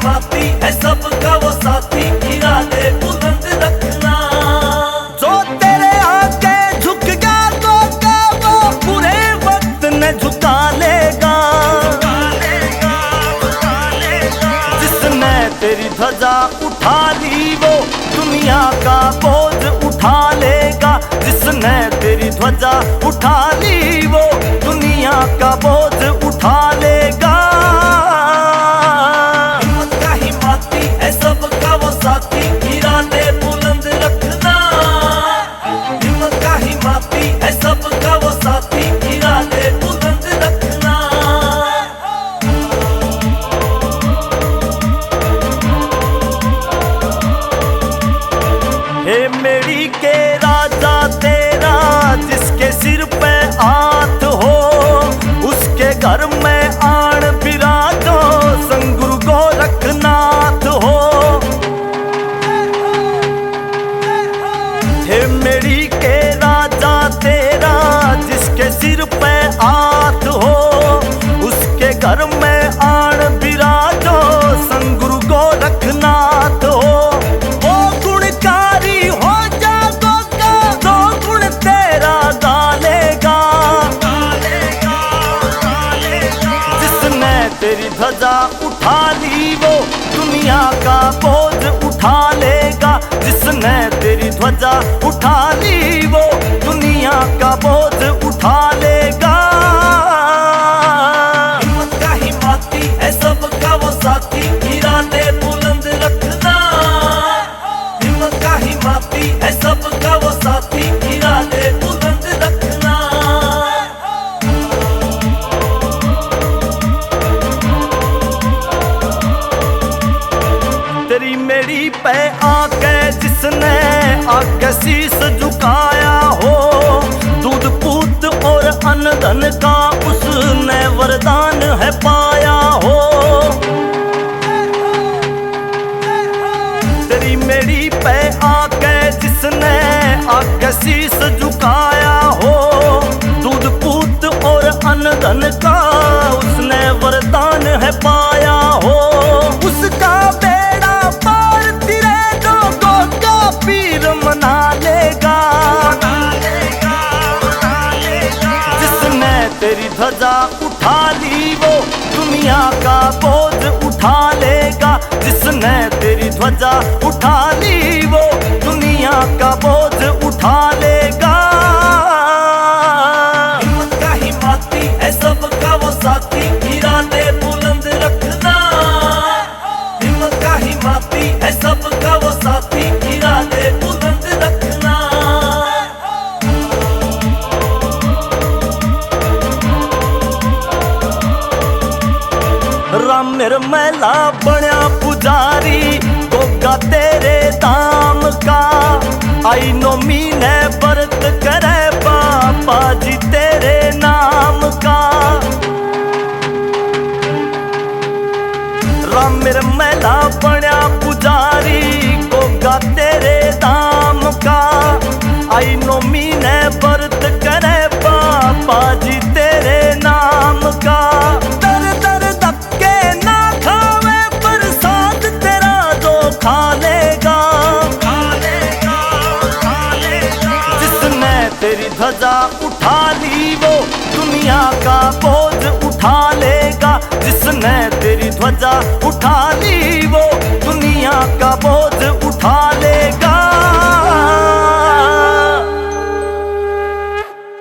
हिमाती है सबका वो साथी, इरादे बुलंद रखना। जो तेरे आगे झुक गया तो क्या वो बुरे वक्त ने झुका लेगा। जिसने तेरी ध्वजा उठा ली वो दुनिया का बोझ उठा लेगा। जिसने तेरी ध्वजा उठा ली वो दुनिया का बोझ उठा लेगा। हिम्मत का हिमाती है सबका वो साथी, इरादे बुलंद रखना। हिम्मत का हिमाती है सबका वो साथी, इरादे बुलंद रखना। हे मेरी के राजा तेरा जिसके सिर पे हाथ हो, उसके घर में आण बिराजो संग गुरु गोरखनाथ हो। हे मेरी के राजा तेरा जिसके सिर पे हाथ हो, उसके घर में आण बिराजो संग गुरु गोरखनाथ हो। वो गुणकारी हो जागोगा तो गुण तेरा गालेगा। जिसने तेरी ध्वजा उठा ली वो दुनिया का बोझ उठा लेगा। जिसने तेरी ध्वजा उठा ली वो दुनिया का बोझ उठा लेगा। हिम्मत का हिमाती है सबका वो साथी, इरादे बुलंद रखना। हिम्मत का हिमाती है सबका वो साथी, इरादे बुलंद रखना। तेरी मेरी पे आके जिसने आके शीस झुकाया हो, दूध पूत और अन्न धन का उसने वरदान है पाया हो। तेरी मेरी पे आके जिसने आके शीस झुकाया हो, दूध पूत और अन्न धन का उसने वरदान है पाया हो। उसका बेड़ा पार तेरे लोगों का पीर मना लेगा। जिसने तेरी ध्वजा उठा ली वो दुनिया का बोझ उठा लेगा। जिसने तेरी ध्वजा उठा ली वो दुनिया का बोझ उठा लेगा। हिम्मत का हिमाती है सबका वो साथी, इरादे बुलंद रखना। हिम्मत का हिमाती है सबका वो साथी, इरादे बुलंद रखना। राम निर्मला बण्या पुजारी गोगा तेरे धाम का। आई नो मीने व्रत करे बाबा जी तेरे नाम का। राम निर्मला बण्या पुजारी गोगा तेरे धाम का। आई नो मीने व्रत करे बाबा जी तेरे नाम का। दर दर धक्के ना खावे प्रसाद तेरा जो खा लेगा। जिसने तेरी ध्वजा उठा ली वो दुनिया का बोझ उठा लेगा। जिसने तेरी ध्वजा उठा ली वो